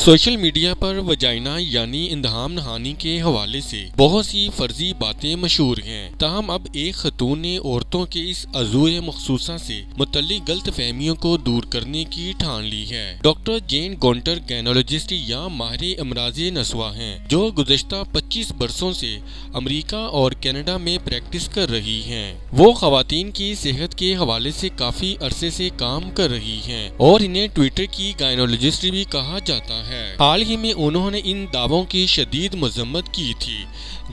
Social media پر وجائنا یعنی اندہام نہانی کے حوالے سے بہت سی فرضی باتیں مشہور ہیں، تاہم اب ایک خاتون نے عورتوں کے اس عضو مخصوصہ سے متعلق غلط فہمیوں کو دور کرنے کی ٹھان لی ہے۔ ڈاکٹر جین گونٹر گائنالوجسٹ یا ماہر امراض نسواں ہیں، جو گزشتہ 25 برسوں سے امریکہ اور کینیڈا میں پریکٹس کر رہی ہیں۔ وہ خواتین کی صحت کے حوالے سے کافی عرصے سے کام کر رہی ہیں اور انہیں ٹویٹر کی گائنالوجسٹ بھی کہا جاتا ہے۔ حال ہی میں انہوں نے ان دعووں کی شدید مذمت کی تھی،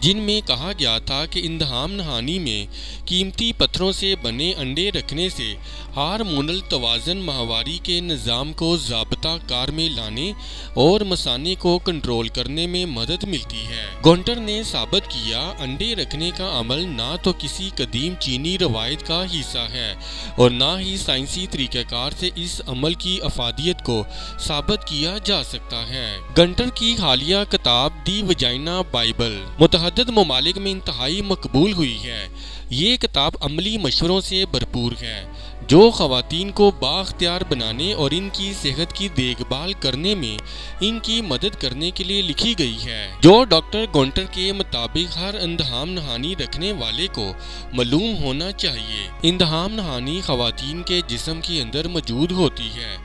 جن میں کہا گیا تھا کہ اندہام نہانی میں قیمتی پتھروں سے بنے انڈے رکھنے سے ہارمونل توازن ماہواری کے نظام کو ضابطہ کار میں لانے اور مثانے کو کنٹرول کرنے میں مدد ملتی ہے۔ گونٹر نے ثابت کیا، انڈے رکھنے کا عمل نہ تو کسی قدیم چینی روایت کا حصہ ہے اور نہ ہی سائنسی طریقہ کار سے اس عمل کی افادیت کو ثابت کیا جا سکتا ہے۔ گونٹر کی حالیہ کتاب دی وجائنا بائبل متعدد ممالک میں انتہائی مقبول ہوئی ہے۔ یہ کتاب عملی مشوروں سے بھرپور ہے، جو خواتین کو بااختیار بنانے اور ان کی صحت کی دیکھ بھال کرنے میں ان کی مدد کرنے کے لیے لکھی گئی ہے، جو ڈاکٹر گونٹر کے مطابق ہر اندہام نہانی رکھنے والے کو معلوم ہونا چاہیے۔ اندہام نہانی خواتین کے جسم کے اندر موجود ہوتی ہے۔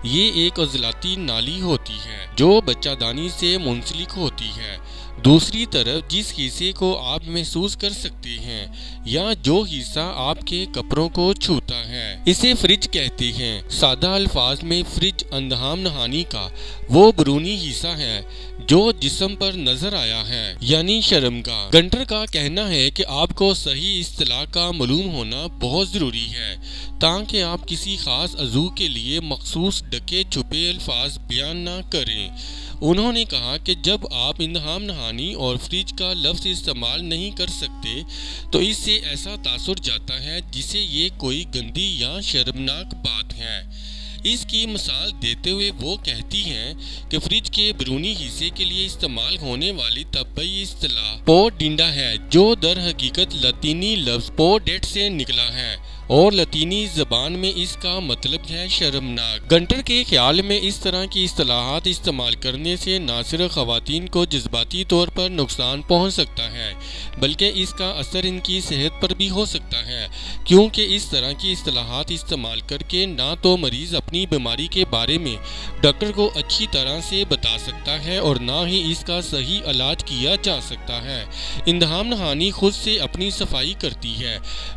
یہ ایک عضلاتی نالی ہوتی ہے جو بچہ دانی سے منسلک ہوتی ہے۔ دوسری طرف جس حصے کو آپ محسوس کر سکتے ہیں یا جو حصہ آپ کے کپڑوں کو چھوتا ہے، اسے فریج کہتے ہیں۔ سادہ الفاظ میں فریج اندہام نہانی کا وہ بیرونی حصہ ہے جو جسم پر نظر آیا ہے، یعنی شرمگاہ۔ گونٹر کا کہنا ہے کہ آپ کو صحیح اصطلاح کا معلوم ہونا بہت ضروری ہے تاکہ آپ کسی خاص عضو کے لیے مخصوص ڈھکے چھپے الفاظ بیان نہ کریں۔ انہوں نے کہا کہ جب آپ اندہام نہانی اور فریج کا لفظ استعمال نہیں کر سکتے تو اس سے ایسا تاثر جاتا ہے جسے یہ کوئی گندی یا شرمناک بات ہے۔ اس کی مثال دیتے ہوئے وہ کہتی ہیں کہ فریج کے بیرونی حصے کے لیے استعمال ہونے والی طبی اصطلاح پوڈینڈا ہے، جو در حقیقت لاطینی لفظ پوڈیٹ سے نکلا ہے اور لاطینی زبان میں اس کا مطلب ہے شرمناک۔ گونٹر کے خیال میں اس طرح کی اصطلاحات استعمال کرنے سے نہ صرف خواتین کو جذباتی طور پر نقصان پہنچ سکتا ہے بلکہ اس کا اثر ان کی صحت پر بھی ہو سکتا ہے، کیونکہ اس طرح کی اصطلاحات استعمال کر کے نہ تو مریض اپنی بیماری کے بارے میں ڈاکٹر کو اچھی طرح سے بتا سکتا ہے اور نہ ہی اس کا صحیح علاج کیا جا سکتا ہے۔ اندہام نہانی خود سے اپنی صفائی کرتی ہے۔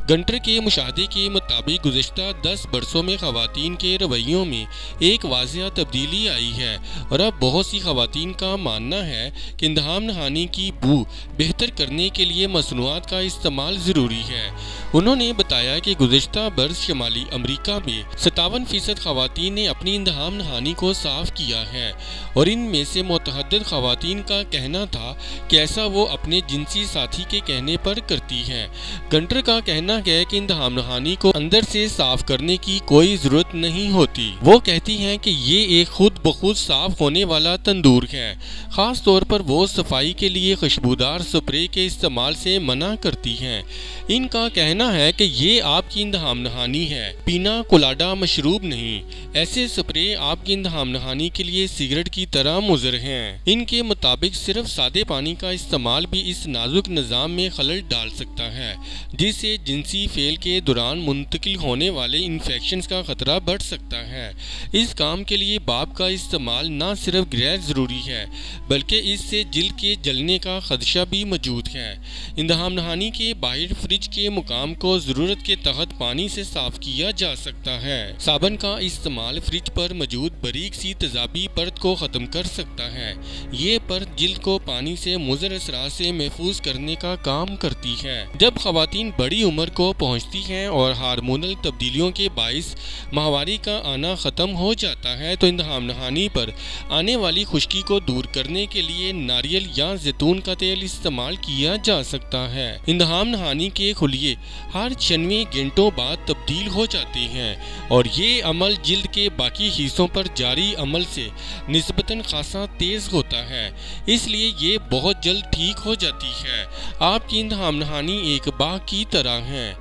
گونٹر کے مشاہدے کے مطابق گزشتہ 10 برسوں میں خواتین کے رویوں میں ایک واضح تبدیلی آئی ہے اور اب بہت سی خواتین کا ماننا ہے کہ اندہام نہانی کی بو بہتر کرنے کے لیے مصنوعات کا استعمال ضروری ہے۔ انہوں نے بتایا کہ گزشتہ برس شمالی امریکہ میں 57% خواتین نے اپنی اندہام نہانی کو صاف کیا ہے اور ان میں سے متعدد خواتین کا کہنا تھا کہ ایسا وہ اپنے جنسی ساتھی کے کہنے پر کرتی ہیں۔ گونٹر کا کہنا ہے کہ اندہام نہانی کو اندر سے صاف کرنے کی کوئی ضرورت نہیں ہوتی۔ وہ کہتی ہیں کہ یہ ایک خود بخود صاف ہونے والا تندور ہے۔ خاص طور پر وہ صفائی کے لیے خوشبودار سپرے کے استعمال سے منع کرتی ہیں۔ ان کا کہنا ہے کہ یہ آپ کی اندہام نہانی ہے، پینا کولاڈا مشروب نہیں۔ ایسے سپرے آپ کی اندہام نہانی کے لیے سگریٹ کی طرح مضر ہیں۔ ان کے مطابق صرف سادے پانی کا استعمال بھی اس نازک نظام میں خلل ڈال سکتا ہے، جس سے جنسی فعل کے دوران منتقل ہونے والے انفیکشنز کا خطرہ بڑھ سکتا ہے۔ اس کام کے لیے بھاپ کا استعمال نہ صرف غیر ضروری ہے بلکہ اس سے جلد کے جلنے کا خدشہ بھی موجود ہے۔ اندہام نہانی کے باہر فریج کے مقام کو ضرورت کے تحت پانی سے صاف کیا جا سکتا ہے۔ صابن کا استعمال فریج پر موجود باریک سی تیزابی پرت کو ختم کر سکتا ہے۔ یہ پرت جلد کو پانی سے مضر اثرات سے محفوظ کرنے کا کام کرتی ہے۔ جب خواتین بڑی عمر کو پہنچتی ہیں اور ہارمونل تبدیلیوں کے باعث ماہواری کا آنا ختم ہو جاتا ہے تو اندہام نہانی پر آنے والی خشکی کو دور کرنے کے لیے ناریل یا زیتون کا تیل استعمال کیا جا سکتا ہے۔ اندہام نہانی کے خلیے ہر 96 گھنٹوں بعد تبدیل ہو جاتے ہیں اور یہ عمل جلد کے باقی حصوں پر جاری عمل سے نسبتاً خاصا تیز ہوتا ہے، اس لیے یہ بہت جلد ٹھیک ہو جاتی ہے۔ آپ کی اندہام نہانی ایک باغ کی طرح ہے۔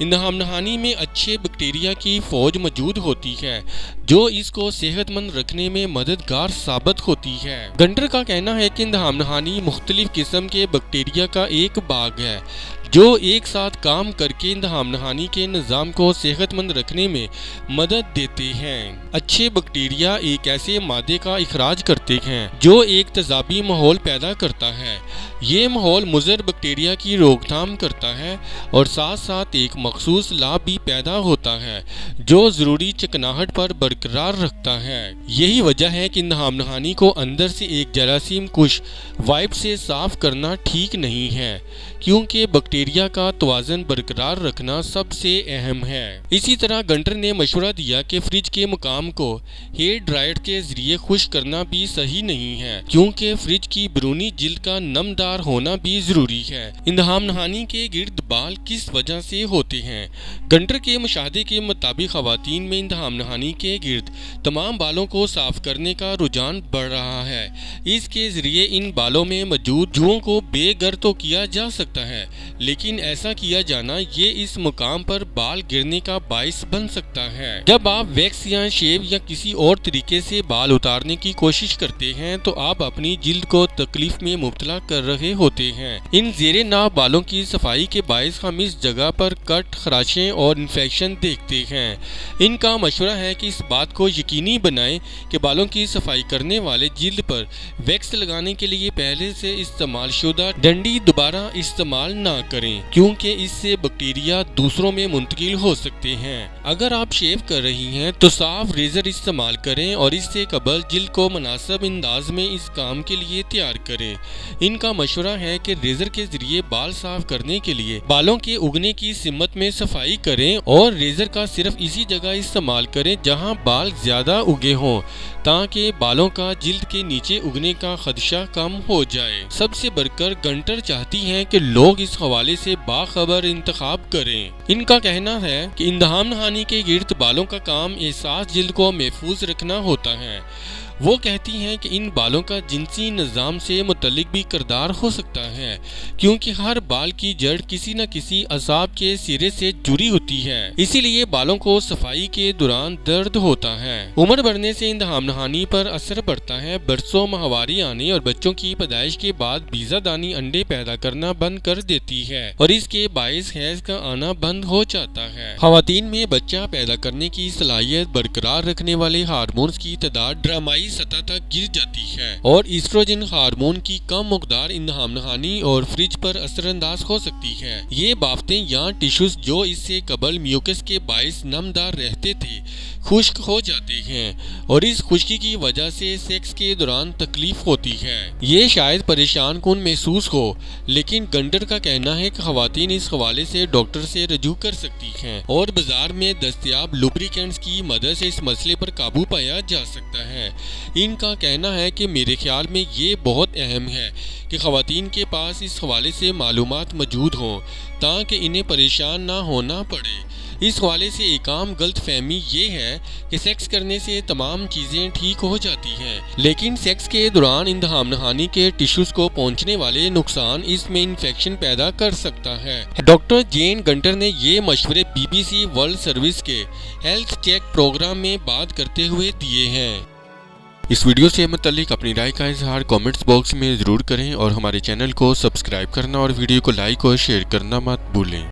اندہام نہانی میں اچھے بیکٹیریا کی فوج موجود ہوتی ہے جو اس کو صحت مند رکھنے میں مددگار ثابت ہوتی ہے۔ گنٹر کا کہنا ہے کہ اندہام نہانی مختلف قسم کے بیکٹیریا کا ایک باغ ہے جو ایک ساتھ کام کر کے اندہام نہانی کے نظام کو صحت مند رکھنے میں مدد دیتے ہیں۔ اچھے بیکٹیریا ایک ایسے مادے کا اخراج کرتے ہیں جو ایک تیزابی ماحول پیدا کرتا ہے۔ یہ ماحول مضر بیکٹیریا کی روک تھام کرتا ہے اور ساتھ ساتھ ایک مخصوص لعاب بھی پیدا ہوتا ہے جو ضروری چکناہٹ پر برقرار رکھتا ہے۔ یہی وجہ ہے کہ اندہام نہانی کو اندر سے ایک جراثیم کش وائپ سے صاف کرنا ٹھیک نہیں ہے کیونکہ بیکٹیریا کا توازن برقرار رکھنا سب سے اہم ہے۔ اسی طرح گنٹر نے مشورہ دیا کہ فریج کے مقام کو ہیئر ڈرائر کے ذریعے خشک کرنا بھی صحیح نہیں ہے کیونکہ فریج کی بیرونی جلد کا نمدار ہونا بھی ضروری ہے۔ اندہام نہانی کے گرد بال کس وجہ سے ہوتے ہیں؟ گنٹر کے مشاہدے کے مطابق خواتین میں اندہام نہانی کے گرد تمام بالوں کو صاف کرنے کا رجحان بڑھ رہا ہے۔ اس کے ذریعے ان بالوں میں موجود جوؤں کو بے گر تو کیا جا سکتا ہے لیکن ایسا کیا جانا یہ اس مقام پر بال گرنے کا باعث بن سکتا ہے۔ جب آپ ویکس یا شیو یا کسی اور طریقے سے بال اتارنے کی کوشش کرتے ہیں تو آپ اپنی جلد کو تکلیف میں مبتلا کر رہے ہوتے ہیں۔ ان زیر ناف بالوں کی صفائی کے باعث ہم اس جگہ پر کٹ، خراشیں اور انفیکشن دیکھتے ہیں۔ ان کا مشورہ ہے کہ اس بات کو یقینی بنائیں کہ بالوں کی صفائی کرنے والے جلد پر ویکس لگانے کے لیے پہلے سے استعمال شدہ ڈنڈی دوبارہ استعمال نہ کریں کیونکہ اس سے بیکٹیریا دوسروں میں منتقل ہو سکتے ہیں۔ اگر آپ شیو کر رہی ہیں تو صاف ریزر استعمال کریں اور اس سے قبل جلد کو مناسب انداز میں اس کام کے لیے تیار کریں۔ ان کا مشورہ ہے کہ ریزر کے ذریعے بال صاف کرنے کے لیے بالوں کے اگنے کی سمت میں صفائی کریں اور ریزر کا صرف اسی جگہ استعمال کریں جہاں بال زیادہ اگے ہوں تاکہ بالوں کا جلد کے نیچے اگنے کا خدشہ کم ہو جائے۔ سب سے بڑھ کر گنٹر چاہتی ہیں کہ لوگ اس حوالے سے باخبر انتخاب کریں۔ ان کا کہنا ہے کہ اندہام نہانی کے گرد بالوں کا کام احساس جلد کو محفوظ رکھنا ہوتا ہے۔ وہ کہتی ہیں کہ ان بالوں کا جنسی نظام سے متعلق بھی کردار ہو سکتا ہے کیونکہ ہر بال کی جڑ کسی نہ کسی اعصاب کے سرے سے جڑی ہوتی ہے، اسی لیے بالوں کو صفائی کے دوران درد ہوتا ہے۔ عمر بڑھنے سے اندہام نہانی پر اثر پڑتا ہے۔ برسوں ماہواری آنے اور بچوں کی پیدائش کے بعد بیضہ دانی انڈے پیدا کرنا بند کر دیتی ہے اور اس کے باعث حیض کا آنا بند ہو جاتا ہے۔ خواتین میں بچہ پیدا کرنے کی صلاحیت برقرار رکھنے والے ہارمونز کی تعداد ڈرامائی سطح تک گر جاتی ہے اور ایسٹروجن ہارمون کی کم مقدار اندہام نہانی اور فریج پر اثر انداز ہو سکتی ہے۔ یہ بافتیں یا ٹشوز جو اس سے قبل میوکس کے باعث نمدار رہتے تھے خشک ہو جاتے ہیں اور اس خشکی کی وجہ سے سیکس کے دوران تکلیف ہوتی ہے۔ یہ شاید پریشان کن محسوس ہو لیکن گنٹر کا کہنا ہے کہ خواتین اس حوالے سے ڈاکٹر سے رجوع کر سکتی ہیں اور بازار میں دستیاب لوبریکینٹس کی مدد سے اس مسئلے پر قابو پایا جا سکتا ہے۔ ان کا کہنا ہے کہ میرے خیال میں یہ بہت اہم ہے کہ خواتین کے پاس اس حوالے سے معلومات موجود ہوں تاکہ انہیں پریشان نہ ہونا پڑے۔ اس حوالے سے ایک عام غلط فہمی یہ ہے کہ سیکس کرنے سے تمام چیزیں ٹھیک ہو جاتی ہیں لیکن سیکس کے دوران اندہام نہانی کے ٹشوز کو پہنچنے والے نقصان اس میں انفیکشن پیدا کر سکتا ہے۔ ڈاکٹر جین گنٹر نے یہ مشورے BBC ورلڈ سروس کے ہیلتھ چیک پروگرام میں بات کرتے ہوئے دیے ہیں۔ اس ویڈیو سے متعلق اپنی رائے کا اظہار کامنٹس باکس میں ضرور کریں اور ہمارے چینل کو سبسکرائب کرنا اور ویڈیو کو لائک اور شیئر کرنا مت بھولیں۔